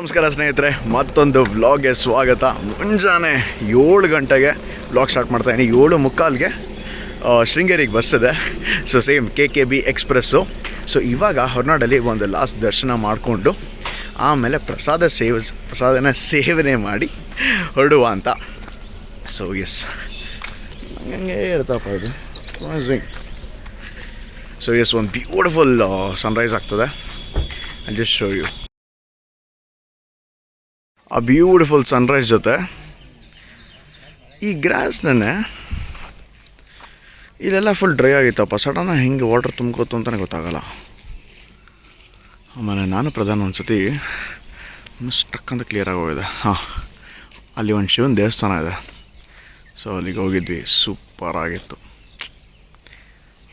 ನಮಸ್ಕಾರ ಸ್ನೇಹಿತರೆ, ಮತ್ತೊಂದು ವ್ಲಾಗ್ಗೆ ಸ್ವಾಗತ. ಮುಂಜಾನೆ 7 ಗಂಟೆಗೆ ವ್ಲಾಗ್ ಸ್ಟಾರ್ಟ್ ಮಾಡ್ತಾಯಿದ್ದೀನಿ. 7:45ಗೆ ಶೃಂಗೇರಿಗೆ ಬಸ್ ಇದೆ. So same KKB express. So ಇವಾಗ ಹೊರನಾಡಲ್ಲಿ ಒಂದು ಲಾಸ್ಟ್ ದರ್ಶನ ಮಾಡಿಕೊಂಡು ಆಮೇಲೆ ಪ್ರಸಾದನ ಸೇವನೆ ಮಾಡಿ ಹೊರಡುವ ಅಂತ. ಸೊ ಎಸ್, ಹಂಗೆ ಇರ್ತಪ್ಪ ಇದು. ಸೊ ಎಸ್, ಒಂದು ಬ್ಯೂಟಿಫುಲ್ ಸನ್ರೈಸ್ ಆಗ್ತದೆ. ಐ ಜಸ್ಟ್ ಶೋ ಯು ಆ ಬ್ಯೂಟಿಫುಲ್ ಸನ್ರೈಸ್ ಜೊತೆ ಈ ಗ್ರಾಸ್ನೇ ಇಲ್ಲೆಲ್ಲ ಫುಲ್ ಡ್ರೈ ಆಗಿತ್ತಪ್ಪ. ಸಡನ್ನಾಗಿ ಹೆಂಗೆ ವಾಟರ್ ತುಂಬ್ಕೋತು ಅಂತಲೇ ಗೊತ್ತಾಗಲ್ಲ. ಆಮೇಲೆ ನಾನು ಪ್ರಧಾನ ಒಂದು ಸತಿ ಸ್ಟಕ್ ಅಂತ ಕ್ಲಿಯರ್ ಆಗೋಗಿದೆ. ಹಾಂ, ಅಲ್ಲಿ ಒಂದು ಶಿವನ ದೇವಸ್ಥಾನ ಇದೆ. ಸೊ ಅಲ್ಲಿಗೆ ಹೋಗಿದ್ವಿ, ಸೂಪರ್ ಆಗಿತ್ತು.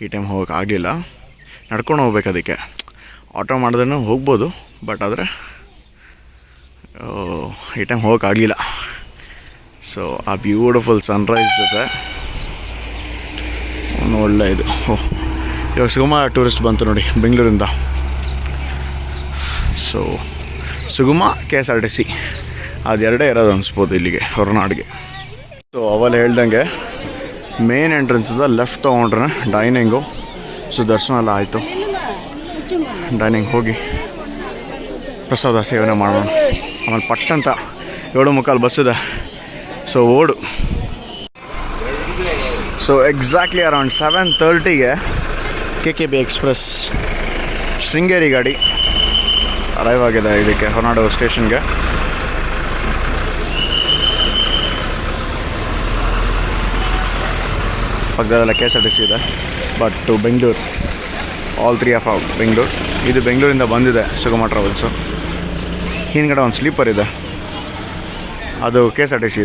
ಈ ಟೈಮ್ ಹೋಗೋಕೆ ಆಗಲಿಲ್ಲ, ನಡ್ಕೊಂಡು ಹೋಗ್ಬೇಕು. ಅದಕ್ಕೆ ಆಟೋ ಮಾಡಿದ್ರೂ ಹೋಗ್ಬೋದು, ಬಟ್ ಆದರೆ ಈ ಟೈಮ್ ಹೋಗೋಕ್ಕಾಗಲಿಲ್ಲ. ಸೊ ಆ ಬ್ಯೂಟಿಫುಲ್ ಸನ್ರೈಸ್ ಜೊತೆ ಒಂದು ಒಳ್ಳೆ ಇದು. ಇವಾಗ ಸುಗಮ ಟೂರಿಸ್ಟ್ ಬಂತು ನೋಡಿ ಬೆಂಗಳೂರಿಂದ. ಸೊ ಸುಗಮ KSRTC ಅದೆರಡೇ ಇರೋದು ಅನಿಸ್ಬೋದು ಇಲ್ಲಿಗೆ ಹೊರನಾಡಿಗೆ. ಸೊ ಅವೆಲ್ಲ ಹೇಳ್ದಂಗೆ ಮೇನ್ ಎಂಟ್ರೆನ್ಸಿಂದ ಲೆಫ್ಟ್ ತೊಗೊಂಡ್ರೆ ಡೈನಿಂಗು. ಸೊ ದರ್ಶನ ಎಲ್ಲ ಆಯಿತು. ಡೈನಿಂಗ್ ಹೋಗಿ ಪ್ರಸಾದ ಸೇವನೆ ಮಾಡೋಣ. ಆಮೇಲೆ ಪಟ್ಟಂತ 7:45 ಬಸ್ ಇದೆ. ಸೊ ಓಡು. ಸೊ ಎಕ್ಸಾಕ್ಟ್ಲಿ ಅರೌಂಡ್ 7:30ಗೆ KKB ಎಕ್ಸ್ಪ್ರೆಸ್ ಶೃಂಗೇರಿ ಗಾಡಿ ಅರೈವ್ ಆಗಿದೆ ಇದಕ್ಕೆ, ಹೊರನಾಡು ಸ್ಟೇಷನ್ಗೆ. ಪಕ್ಕದಲ್ಲೆಲ್ಲ KSRTC ಇದೆ. But to Bengaluru, all 3 of Bengaluru. ಇದು ಬೆಂಗಳೂರಿಂದ ಬಂದಿದೆ ಸುಗಮ ಟ್ರಾವೆಲ್ಸು. ಹಿಂದ್ಗಡೆ ಒಂದು ಸ್ಲೀಪರ್ ಇದೆ, ಅದು KSRTC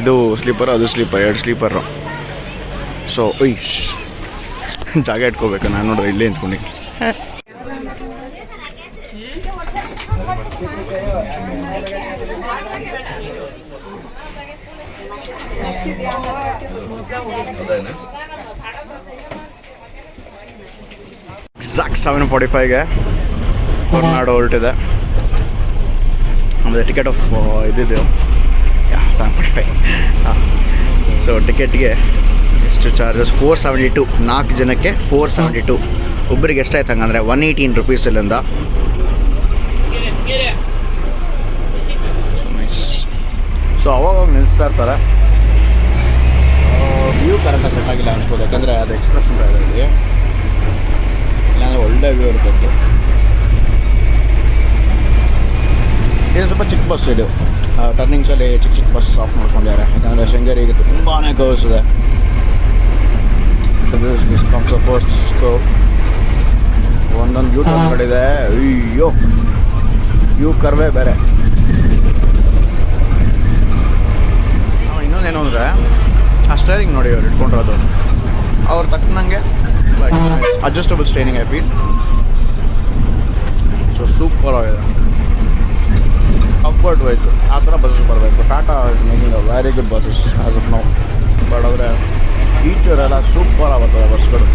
ಇದು ಸ್ಲೀಪರು, ಅದು ಸ್ಲೀಪರ್, 2 ಸ್ಲೀಪರು. ಸೊ ಜಾಗ ಇಟ್ಕೋಬೇಕು. ನಾನು ನೋಡ್ರಿ ಇಲ್ಲೇ ನಿಂತ್ಕೊಂಡು. ಎಕ್ಸಾಕ್ಟ್ 7:45ಗೆ ಹೊರನಾಡು ಹೊರಟಿದೆ. ಆಮೇಲೆ ಟಿಕೆಟ್ ಆಫ್ ಇದ್ದಿದ್ದೆವು 7:45. ಹಾಂ, ಸೊ ಟಿಕೆಟ್ಗೆ ಎಷ್ಟು ಚಾರ್ಜಸ್? 472. 4 ಜನಕ್ಕೆ 472. ಒಬ್ಬರಿಗೆ ಎಷ್ಟಾಯ್ತು ಹಂಗಂದರೆ 118 ರೂಪೀಸ್ ಇಲ್ಲಿಂದ. ನೈಸ್. ಸೊ ಅವಾಗ ನಿಲ್ಲಿಸ್ತಾ ಇರ್ತಾರೆ. ವ್ಯೂ ಕರೆಕ್ಟಾಗಿ ಸೆಟ್ ಆಗಿಲ್ಲ ಅನ್ಸ್ಬೋದು, ಯಾಕಂದರೆ ಅದು ಎಕ್ಸ್ಪ್ರೆಸ್ ಅಂತ ಇದೆ ಇಲ್ಲಿ. ಇಲ್ಲಾಂದರೆ ಒಳ್ಳೆ ವ್ಯೂ ಇರಬೇಕು. ಇದು ಸ್ವಲ್ಪ ಚಿಕ್ಕ ಬಸ್. ಇದು ಟರ್ನಿಂಗ್ಸಲ್ಲಿ ಚಿಕ್ಕ ಬಸ್ ಆಫ್ ಮಾಡ್ಕೊಂಡಿದ್ದಾರೆ, ಯಾಕಂದರೆ ಶೃಂಗೇರಿಗೆ ತುಂಬಾ ಕರ್ವ್ಸ್ ಇದೆ. So this comes first curve. ಒಂದೊಂದು ಯೂ ಟರ್ನ್ ಮಾಡಿದೆ. ಅಯ್ಯೋ, ಯೂ ಕರ್ವೇ ಬೇರೆ. ಇನ್ನೊಂದೇನು ಅಂದರೆ ಆ ಸ್ಟೇರಿಂಗ್ ನೋಡಿ ಅವ್ರು ಇಟ್ಕೊಂಡಿರೋದು, ಅವ್ರು ತಕ್ಕನಂಗೆ adjustable steering I feel. So super ಆಗಿದೆ. ಕಂಫರ್ಟ್ ವೈಸ್ ಆ ಥರ ಬಸ್ಸಸ್ ಬರಬೇಕು. Tata is making a very good buses as of now. But ಆದರೆ ಫೀಚರೆಲ್ಲ ಸೂಪರ್ ಆಗುತ್ತದೆ ಬಸ್ಗಳು.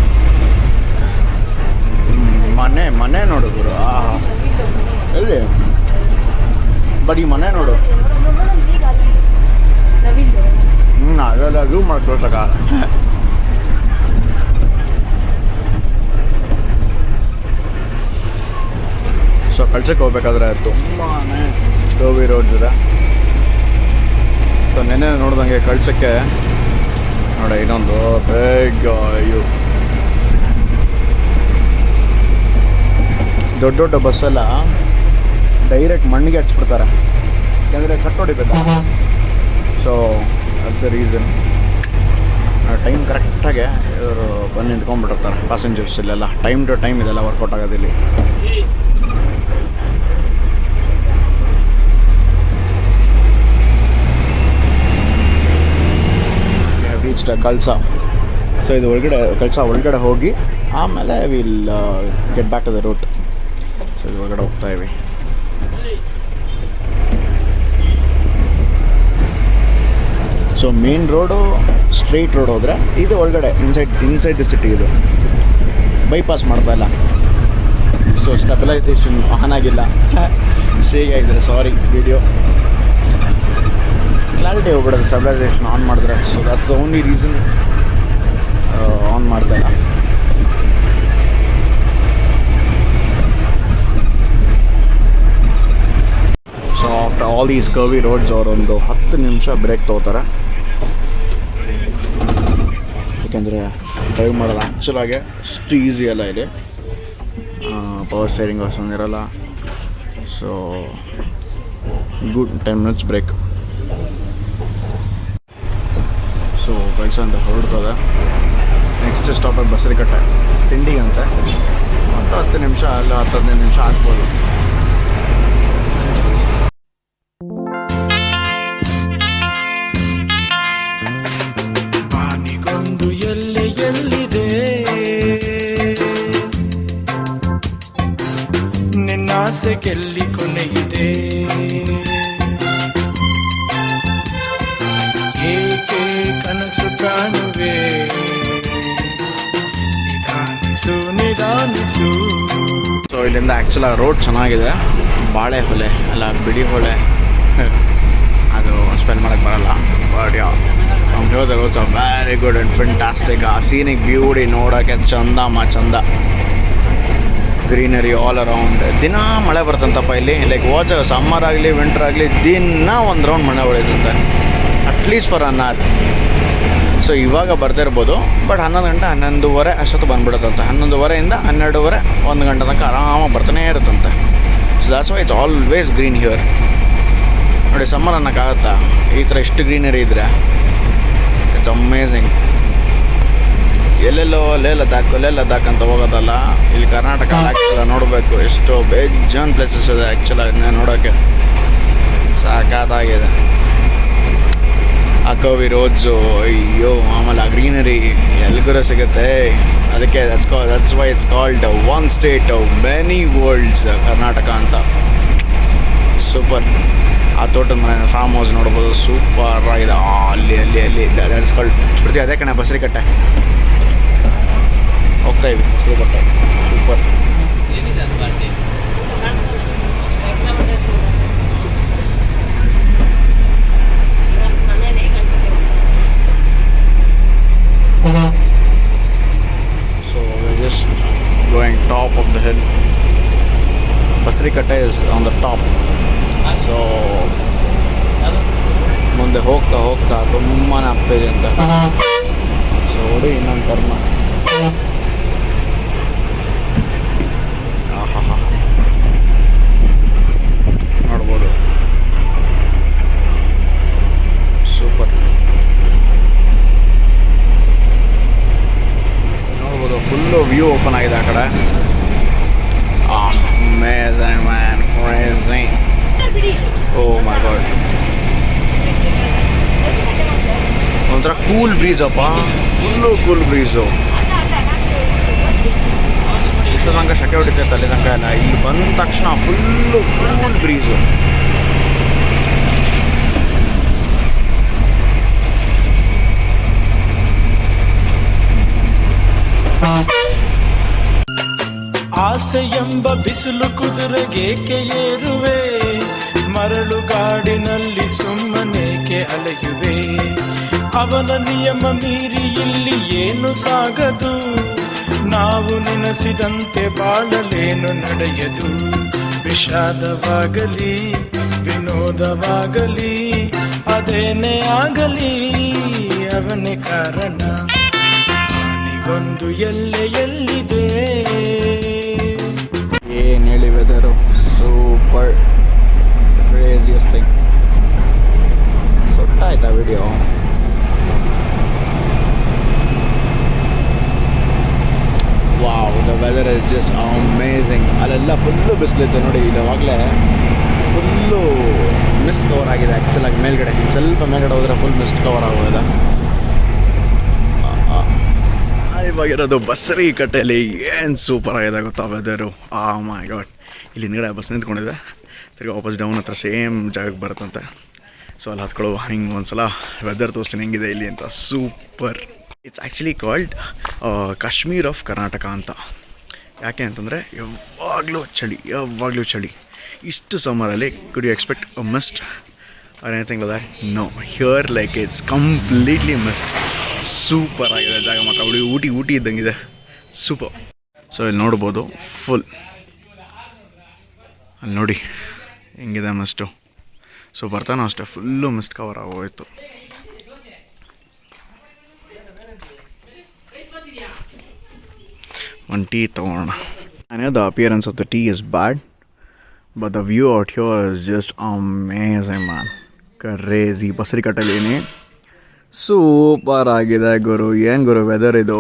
ಮನೆ ನೋಡಿದ್ರು ಎಲ್ಲಿ, ಬಟ್ ಈ ಮನೆ ನೋಡು. ಅದೆಲ್ಲ ಝೂಮ್ ಮಾಡಿ ತೋರ್ಸಕ್ಕ. ಸೊ ಕಳ್ಸಕ್ಕೆ ಹೋಗ್ಬೇಕಾದ್ರೆ ತುಂಬಾ ಡೋವಿ ರೋಡ್ಸ್ ಇದೆ. ಸೊ ನೆನ್ನೆ ನೋಡ್ದಂಗೆ ಕಳ್ಸಕ್ಕೆ ನೋಡಿ ಇನ್ನೊಂದು ಬೇಗ ಇವು ದೊಡ್ಡ ದೊಡ್ಡ ಬಸ್ಸೆಲ್ಲ ಡೈರೆಕ್ಟ್ ಮಣ್ಣಿಗೆ ಹಚ್ಬಿಡ್ತಾರೆ, ಯಾಕಂದರೆ ಕಟ್ ಹೊಡಿಬೇಕು. So that's a reason. Time ಕರೆಕ್ಟಾಗೆ ಇವರು ಬಂದು ನಿಂತ್ಕೊಂಡ್ಬಿಟ್ಟಿರ್ತಾರೆ ಪ್ಯಾಸೆಂಜರ್ಸ್. ಇಲ್ಲೆಲ್ಲ ಟೈಮ್ ಟು ಟೈಮ್ ಇದೆಲ್ಲ ವರ್ಕೌಟ್ ಆಗೋದಿಲ್ಲಿ. ರೀಚ್ಡ್ ಕಳಸ. ಸೊ ಇದು ಕಳಸ ಒಳಗಡೆ ಹೋಗಿ ಆಮೇಲೆ will get back to the route. So ಇದು ಒಳಗಡೆ ಹೋಗ್ತಾ ಇವಿ. ಸೊ ಮೇನ್ ರೋಡು ಸ್ಟ್ರೈಟ್ ರೋಡ್ ಹೋದರೆ, ಇದು ಒಳಗಡೆ ಇನ್ಸೈಡ್ ದಿ ಸಿಟಿ. ಇದು ಬೈಪಾಸ್ ಮಾಡ್ತಾ ಇಲ್ಲ. ಸೊ ಸ್ಟೆಬಿಲೈಸೇಷನ್ ಆನ್ ಆಗಿಲ್ಲ. ಸೇಗೆ ಆಗಿದ್ರೆ ಸಾರಿ ವಿಡಿಯೋ ಕ್ಲಾರಿಟಿ ಹೋಗ್ಬಿಡೋದು ಸ್ಟೆಬಿಲೈಸೇಷನ್ ಆನ್ ಮಾಡಿದ್ರೆ. So that's the only reason on ಮಾಡ್ತಾ ಇಲ್ಲ. So after all these ಕರ್ವಿ roads ಅವರೊಂದು 10 ನಿಮಿಷ ಬ್ರೇಕ್ ತೊಗೋತಾರೆ. ಯಾಕೆಂದರೆ ಡ್ರೈವ್ ಮಾಡೋದು ಆ್ಯಕ್ಚುಲಾಗೆ ಅಷ್ಟು ಈಸಿ ಅಲ್ಲ ಇಲ್ಲಿ. ಪವರ್ ಸ್ಟೇರಿಂಗ್ ಅಷ್ಟೊಂದಿರಲ್ಲ. So good 10 minutes break. So ಕೆಲಸ ಅಂತ ಹೊರಡ್ತದೆ. ನೆಕ್ಸ್ಟ್ ಸ್ಟಾಪಲ್ಲಿ ಬಸರಿ ಕಟ್ಟೆ ತಿಂಡಿಗಂತೆ. ಮತ್ತು 10 ನಿಮಿಷ ಅಲ್ಲ 10-15 ನಿಮಿಷ ಆಗ್ಬೋದು. ಬಾನಿಗೊಂದು ಎಲ್ಲಿದೆ ನಿನ್ನಾಸೆ ಗೆಲ್ಲಿ ಕೊನೆಯಿದೆ, ಏಕೆ ಕನಸು ಕಾಣುವೆ ನಿಧಾನಿಸು. ಸೊ ಇಲ್ಲಿಂದ ಆ್ಯಕ್ಚುಲ ರೋಡ್ ಚೆನ್ನಾಗಿದೆ. ಬಾಳೆ ಹೊಲೆ ಅಲ್ಲ ಬಿಡಿ ಹೊಲೆ ಅದು ಸ್ಪೆಂಡ್ ಮಾಡೋಕ್ಕೆ ಬರಲ್ಲ. ಬಟ್ ನಮ್ಮ here the roads are very good and fantastic. ಆ ಸೀನಿಕ್ ಬ್ಯೂಟಿ ನೋಡೋಕ್ಕೆ ಚಂದ ಗ್ರೀನರಿ ಆಲ್ ಅರೌಂಡ್. ದಿನ ಮಳೆ ಬರ್ತಂತಪ್ಪ ಇಲ್ಲಿ. ಲೈಕ್ ವಾಚ್ ಸಮ್ಮರ್ ಆಗಲಿ ವಿಂಟರ್ ಆಗಲಿ ದಿನ ಒಂದು ರೌಂಡ್ ಮಳೆ ಹೊಳಿತಂತೆ, at least for an hour. So ಇವಾಗ ಬರ್ತಿರ್ಬೋದು, ಬಟ್ 11 ಗಂಟೆ 11:30 ಅಷ್ಟೊತ್ತು ಬಂದ್ಬಿಡುತ್ತಂತೆ. 11:30 ಇಂದ 12:30 1 ಗಂಟೆ ತನಕ ಆರಾಮಾಗಿ ಬರ್ತಾನೆ ಇರುತ್ತಂತೆ. So that's why it's always green here. ನೋಡಿ ಸಮ್ಮರ್ ಅನ್ನೋಕ್ಕಾಗತ್ತಾ ಈ ಥರ ಇಷ್ಟು ಗ್ರೀನರಿ ಇದ್ದರೆ? It's amazing. ಎಲ್ಲೆಲ್ಲೋ ಲೇ ಲದ್ದಾಖ್ ಅಂತ ಹೋಗೋದಲ್ಲ, ಇಲ್ಲಿ ಕರ್ನಾಟಕ ಆಗ್ತದೆ ನೋಡಬೇಕು. ಎಷ್ಟೋ ಬೇಜಾನ್ ಪ್ಲೇಸಸ್ ಇದೆ ಆ್ಯಕ್ಚುಲಾಗಿ ನೋಡೋಕ್ಕೆ, ಸಾಕಾಗಿದೆ. ಆ ಕರ್ವಿ ರೋಡ್ಸು, ಅಯ್ಯೋ, ಆಮೇಲೆ ಆ ಗ್ರೀನರಿ ಎಲ್ಗೂರ ಸಿಗುತ್ತೆ. ಅದಕ್ಕೆ that's why it's called one state many world's Karnataka ಅಂತ. ಸೂಪರ್. ಆ ತೋಟದ ಮನೆ ಫಾರ್ಮ್ ಹೌಸ್ ನೋಡ್ಬೋದು, ಸೂಪರ್ ಆಗಿದೆ. ಅಲ್ಲಿ ದಟ್ಸ್ ಕಾಲ್ಡ್ ಬರ್ತೀವಿ. ಅದೇ ಕಣೆ ಬಸರಿ ಕಟ್ಟೆ ಹೋಗ್ತಾ ಇವಿ. ಬಸರಿ ಕಟ್ಟೆ super. So we're just going top of the hill. Basari Katte is on the top. So ಮುಂದೆ ಹೋಗ್ತಾ ತುಂಬಾ ಆಗ್ತಾಯಿದೆ ಅಂತ. ಸೊ ನೋಡಿ ಇನ್ನೊಂದು ಕರ್ಮ. ನೋಡ್ಬೋದು, ಸೂಪರ್. ನೋಡ್ಬೋದು ಫುಲ್ಲು ವ್ಯೂ ಓಪನ್ ಆಗಿದೆ ಆ ಕಡೆ. Amazing man, crazy. Oh my god. ಒಂಥರ ಕೂಲ್ ಬ್ರೀಸ್ ಅಪ್ಪ, ಫುಲ್ಲು ಕೂಲ್ ಬ್ರೀಸು. ಇಷ್ಟು ತನಕ ಶಕೆ ಹೊಡಿತೈತೆ ಅಲ್ಲಿ ತನಕ ಎಲ್ಲ, ಇಲ್ಲಿ ಬಂದ ತಕ್ಷಣ ಫುಲ್ಲು ಕೂಲ್ ಬ್ರೀಸು. ಆಸೆ ಎಂಬ ಬಿಸಿಲು ಕುದುರೆಗೇಕೆ ಏರುವೆ, ಮರಳುಗಾಡಿನಲ್ಲಿ ಸುಮ್ಮನೇಕೆ ಅಲೆಯುವೆ. ಅವನ ನಿಯಮ ಮೀರಿ ಇಲ್ಲಿ ಏನು ಸಾಗದು, ನಾವು ನೆನೆಸಿದಂತೆ ಬಾಳಲೇನು ನಡೆಯದು. ವಿಷಾದವಾಗಲಿ ವಿನೋದವಾಗಲಿ ಅದೇನೇ ಆಗಲಿ ಅವನೇ ಕಾರಣ. ಅವನಿಗೊಂದು ಎಲ್ಲಿದೆ. ಏನು ಹೇಳಿ ವೆದರು, ಸೂಪರ್ ಕ್ರೇಜಿಯಸ್ಟ್ ಥಿಂಗ್. ಸುಟ್ಟಾಯ್ತಾ video? Wow, the weather is just amazing. ಅಲ್ಲೆಲ್ಲ ಫುಲ್ಲು ಬಿಸಿಲಿತ್ತು ನೋಡಿ. ಇಲ್ಲವಾಗಲೇ ಫುಲ್ಲು ಮಿಸ್ಟ್ ಕವರ್ ಆಗಿದೆ ಆ್ಯಕ್ಚುಲಾಗಿ ಮೇಲ್ಗಡೆ. ಸ್ವಲ್ಪ ಮೇಲ್ಗಡೆ ಹೋದರೆ ಫುಲ್ ಮಿಸ್ಟ್ ಕವರ್ ಆಗೋದ. ಇವಾಗಿರೋದು ಬಸರಿ ಕಟ್ಟೆಯಲ್ಲಿ ಏನು ಸೂಪರ್ ಆಗಿದೆ ಗೊತ್ತಾ ವೆದರು. ಮೈ ಗಾಡ್. ಇಲ್ಲಿ ನೀಡ ಬಸ್ ನಿಂತ್ಕೊಂಡಿದೆ, ತಿರ್ಗಿ ವಾಪಸ್ ಡೌನ್ ಹತ್ರ ಸೇಮ್ ಜಾಗಕ್ಕೆ ಬರುತ್ತಂತೆ. ಸೊ ಅಲ್ಲಿ ಹತ್ಕೊಳ್ಳುವ ಹಿಂಗೆ ಒಂದು ಸಲ ವೆದರ್ ತೋರಿಸ್ತೀನಿ ಹೆಂಗಿದೆ ಇಲ್ಲಿ ಅಂತ. Super. It's actually called Kashmir of Karnataka ಅಂತ. ಯಾಕೆ ಅಂತಂದರೆ ಯಾವಾಗಲೂ ಚಳಿ. ಇಷ್ಟು ಸಮ್ಮರಲ್ಲಿ could you expect a mist or anything like that? No, here like it's completely mist. Super ಆಗಿದೆ ಜಾಗ ಮಾತ್ರ, ಊಟಿ ಇದ್ದಂಗಿದೆ, ಸೂಪರ್. ಸೊ ಇಲ್ಲಿ ನೋಡ್ಬೋದು ಫುಲ್, ಅಲ್ಲಿ ನೋಡಿ ಹೆಂಗಿದೆ ಮಿಸ್ಟು. ಸೊ ಬರ್ತಾನೋ ಅಷ್ಟೇ ಫುಲ್ಲು ಮಿಸ್ಟ್ ಕವರ್ ಆಗೋಯ್ತು. ಒಂದು ಟೀ ತೊಗೊಳ್ಳೋಣ. I know the appearance of the tea is bad, but the view out here is just amazing, man. Crazy. Basari Katte super ಆಗಿದೆ ಗುರು. ಏನು ಗುರು ವೆದರ್ ಇದು,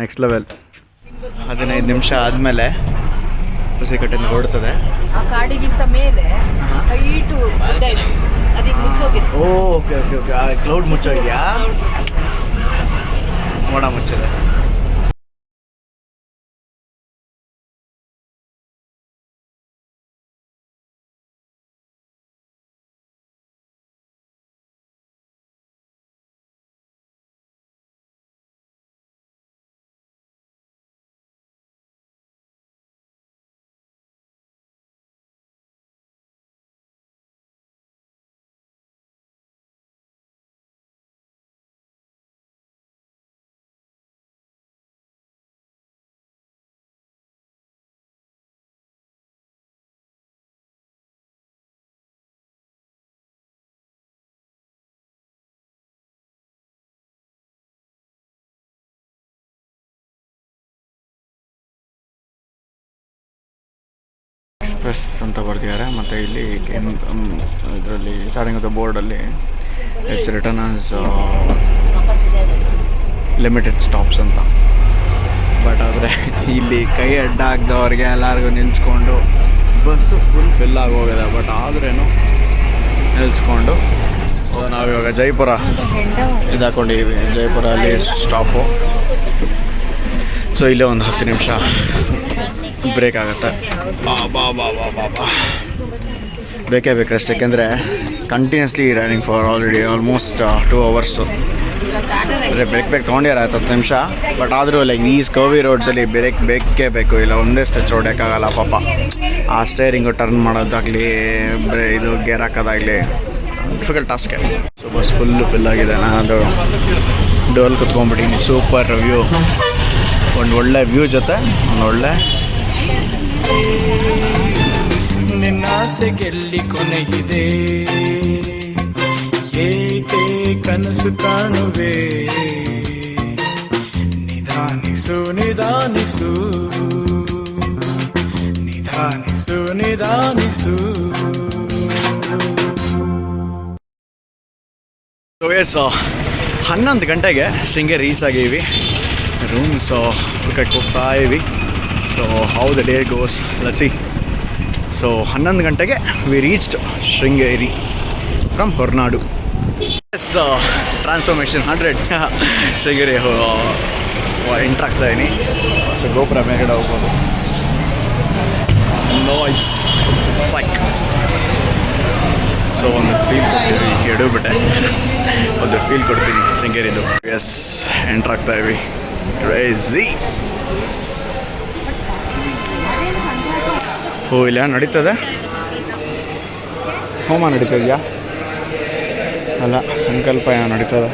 ನೆಕ್ಸ್ಟ್ ಲೆವೆಲ್. 15 ನಿಮಿಷ ಆದಮೇಲೆ ಬಸರಿ ಕಟ್ಟೆನ ಹೊರಡ್ತದೆ. ಆ ಕಾಡಿಗಿಂತ ಮೇಲೆ ಹೈಟು ಅದಕ್ಕೆ ಮುಚ್ಚೋಗಿದೆ. ಓಕೆ ಓಕೆ ಓಕೆ, ಆ ಕ್ಲೌಡ್ ಮುಚ್ಚೋಗಿದೆಯಾ? ಮೋಡ ಮುಚ್ಚಿದೆ. ಎಕ್ಸ್ಪ್ರೆಸ್ ಅಂತ ಬರ್ತಿದ್ದಾರೆ, ಮತ್ತು ಇಲ್ಲಿ ಇದರಲ್ಲಿ ಸ್ಟಾರ್ಟಿಂಗ್ ಆಫ್ ದ ಬೋರ್ಡಲ್ಲಿ it's return as limited stops ಅಂತ. ಬಟ್ ಆದರೆ ಇಲ್ಲಿ ಕೈ ಅಡ್ಡ ಹಾಕ್ದವ್ರಿಗೆ ಎಲ್ಲರಿಗೂ ನಿಲ್ಸ್ಕೊಂಡು ಬಸ್ಸು ಫಿಲ್ ಆಗೋಗಿದೆ. ಬಟ್ ಆದ್ರೇನು ನಿಲ್ಸ್ಕೊಂಡು ಸೊ ನಾವಿವಾಗ ಜೈಪುರ ಇದು ಹಾಕ್ಕೊಂಡಿದ್ದೀವಿ. ಜೈಪುರ ಅಲ್ಲಿ ಸ್ಟಾಪು. ಸೊ ಇಲ್ಲೇ ಒಂದು 10 ನಿಮಿಷ ಬ್ರೇಕ್ ಆಗುತ್ತೆ. ಬೇಕೇ ಬೇಕಷ್ಟು, ಯಾಕೆಂದರೆ continuously running for almost 2 hours. ಅಂದರೆ ಬ್ರೇಕ್ ತೊಗೊಂಡಿರ 10 ನಿಮಿಷ. ಬಟ್ ಆದರೂ ಲೈಕ್ ಈ ಕರ್ವಿ ರೋಡ್ಸಲ್ಲಿ ಬ್ರೇಕ್ ಬೇಕೇ ಬೇಕು, ಇಲ್ಲ ಒಂದೇ ಸ್ಟ್ರೆಚ್ ಹೊಡ್ಯೋಕ್ಕಾಗಲ್ಲ ಪಾಪ. ಆ ಸ್ಟೇರಿಂಗು ಟರ್ನ್ ಮಾಡೋದಾಗಲಿ, ಇದು ಗೇರ್ ಹಾಕೋದಾಗಲಿ ಡಿಫಿಕಲ್ಟ್ ಟಾಸ್ಕೆ. ಸೊ ಬಸ್ ಫಿಲ್ ಆಗಿದೆ. ನಾನು ಡೋಲ್ ಕುತ್ಕೊಂಡ್ಬಿಟ್ಟಿನಿ. ಸೂಪರ್ ವ್ಯೂ, ಒಂದು ಒಳ್ಳೆ ವ್ಯೂ ಜೊತೆ ಒಂದು ಒಳ್ಳೆ ನಿನ್ನಾಸೆ ಗೆಲ್ಲಿ ಕೊನೆಗಿದೆ, ಏಕೆ ಕನಸು ಕಾಣುವೆ, ನಿಧಾನಿಸು ನಿಧಾನಿಸು ನಿಧಾನಿಸು ನಿಧಾನಿಸು. ಸೊ ಎಸ್ 11 ಗಂಟೆಗೆ ಶೃಂಗೇರಿ ರೀಚ್ ಆಗೀವಿ. ರೂಮ್ಸ್ ಹುಡ್ಕಕ್ಕೆ ಹೋಗ್ತಾ ಇವಿ. So how the day goes, let's see. So 11 ಗಂಟೆಗೆ we reached Sringeri from Horanadu. Yes transformation 100 Sringeri entry ಆಗ್ತಾ ಇದೀನಿ. ಸೊ ಗೋಪುರ ಮೇಲ್ಗಡೆ ಹೋಗ್ಬೋದು. ನಾಯ್ಸ್ ಸೈಕ್. ಸೊ ಒಂದು ಫೀಲ್ ಕೊಡ್ತೀನಿ, ಎಡಬಿಟ್ಟೆ ಒಂದು ಫೀಲ್ ಕೊಡ್ತೀನಿ ಶೃಂಗೇರಿದು. ಎಸ್ ಎಂಟ್ರ್ ಆಗ್ತಾ ಇವಿ. ಕ್ರೇಜಿ. ಓ ಇಲ್ಲ ನಡೀತದೆ, ಹೋಮ ನಡೀತಿದೆಯಾ? ಅಲ್ಲ, ಸಂಕಲ್ಪ ಏನೋ ನಡೀತದೆ.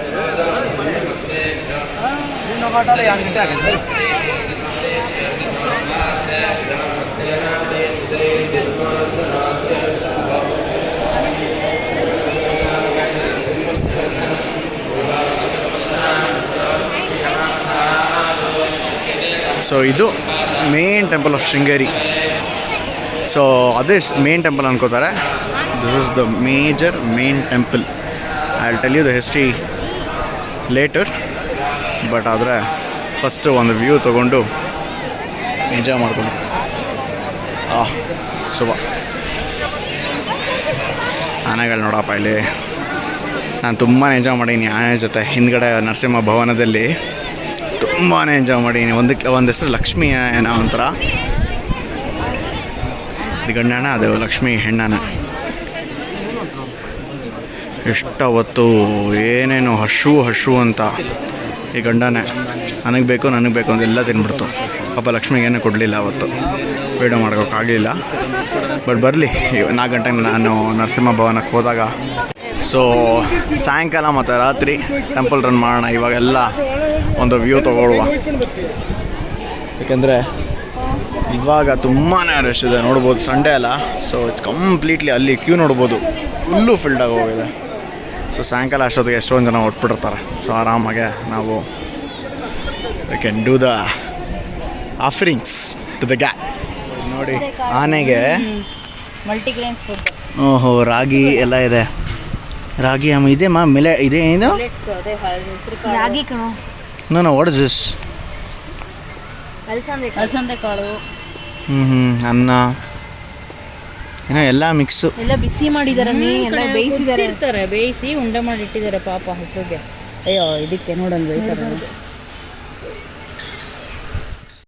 ಸೊ ಇದು main temple of Sringeri. So ಅದೇ ಮೇನ್ ಟೆಂಪಲ್ ಅನ್ಕೋತಾರೆ. This is the main temple. I will tell you the history later. But ಆದರೆ ಫಸ್ಟು ಒಂದು ವ್ಯೂ ತೊಗೊಂಡು ಎಂಜಾಯ್ ಮಾಡ್ಕೊಂಡು ಶುಭ. ಆನೆಗಳು ನೋಡಪ್ಪ ಇಲ್ಲಿ. ನಾನು ತುಂಬಾ ಎಂಜಾಯ್ ಮಾಡೀನಿ ಆನೆ ಜೊತೆ. ಹಿಂದ್ಗಡೆ ನರಸಿಂಹ ಭವನದಲ್ಲಿ ತುಂಬಾ ಎಂಜಾಯ್ ಮಾಡೀನಿ. ಒಂದು ಹೆಸರು ಲಕ್ಷ್ಮಿ ಏನೋ ಒಂಥರ, ಇದು ಗಂಡಾಣ, ಅದು ಲಕ್ಷ್ಮಿ ಹೆಣ್ಣಾನ. ಎಷ್ಟೊತ್ತು ಏನೇನು ಹಶು ಅಂತ ಈ ಗಂಡನೇ ನನಗೆ ಬೇಕು ಅಂತೆಲ್ಲ ತಿನ್ಬಿಡ್ತು. ಪಾಪ ಲಕ್ಷ್ಮಿಗೇನು ಕೊಡಲಿಲ್ಲ ಅವತ್ತು, ವೀಡಿಯೋ ಮಾಡ್ಕೋಕ್ಕಾಗಲಿಲ್ಲ. ಬಟ್ ಬರಲಿ, 4 ಗಂಟೆಗೆ ನಾನು ನರಸಿಂಹ ಭವನಕ್ಕೆ ಹೋದಾಗ. ಸೊ ಸಾಯಂಕಾಲ ಮತ್ತು ರಾತ್ರಿ ಟೆಂಪಲ್ ರನ್ ಮಾಡೋಣ. ಇವಾಗೆಲ್ಲ ಒಂದು ವ್ಯೂ ತೊಗೊಳ್ಳುವ, ಯಾಕೆಂದರೆ ಇವಾಗ ತುಂಬಾ ರಶ್ ಇದೆ. ನೋಡ್ಬೋದು, ಸಂಡೇ ಅಲ್ಲ, ಸೊ ಇಟ್ಸ್ ಕಂಪ್ಲೀಟ್ಲಿ ಅಲ್ಲಿ ಕ್ಯೂ ನೋಡ್ಬೋದು, ಫುಲ್ಲು ಫಿಲ್ಡ್ ಆಗಿ ಹೋಗಿದೆ. ಸೊ ಸಾಯಂಕಾಲ ಅಷ್ಟೊತ್ತಿಗೆ ಎಷ್ಟೊಂದು ಜನ ಹೊಟ್ಬಿಟ್ಟಿರ್ತಾರೆ. ಸೊ ಆರಾಮಾಗೆ ನಾವು we can do the offerings to the gap. ನೋಡಿ ಆನೆಗೆ ಮಲ್ಟಿಗ್ರೇನ್ಸ್ ಫುಡ್. ಓಹೋ, ರಾಗಿ ಎಲ್ಲ ಇದೆ. ರಾಗಿ ಇದೆ ಮೇಲೆ ಇದೆ. ಏನು ರಾಗಿ ಕಣೋ? Know what is this? ಅಲಸಂದೆ ಕಾಳು. ಅನ್ನ ಏನೋ ಎಲ್ಲ ಮಿಕ್ಸು. ಎಲ್ಲ ಬಿಸಿ ಮಾಡಿದಾರೆ, ಎಲ್ಲ ಬೇಯಿಸಿರ್ತಾರೆ, ಬೇಯಿಸಿ ಉಂಡೆ ಮಾಡಿ ಇಟ್ಟಿದ್ದಾರೆ ಪಾಪ ಹಸುಗೆ. ಅಯ್ಯೋ ಇದಕ್ಕೆ ನೋಡೋಣ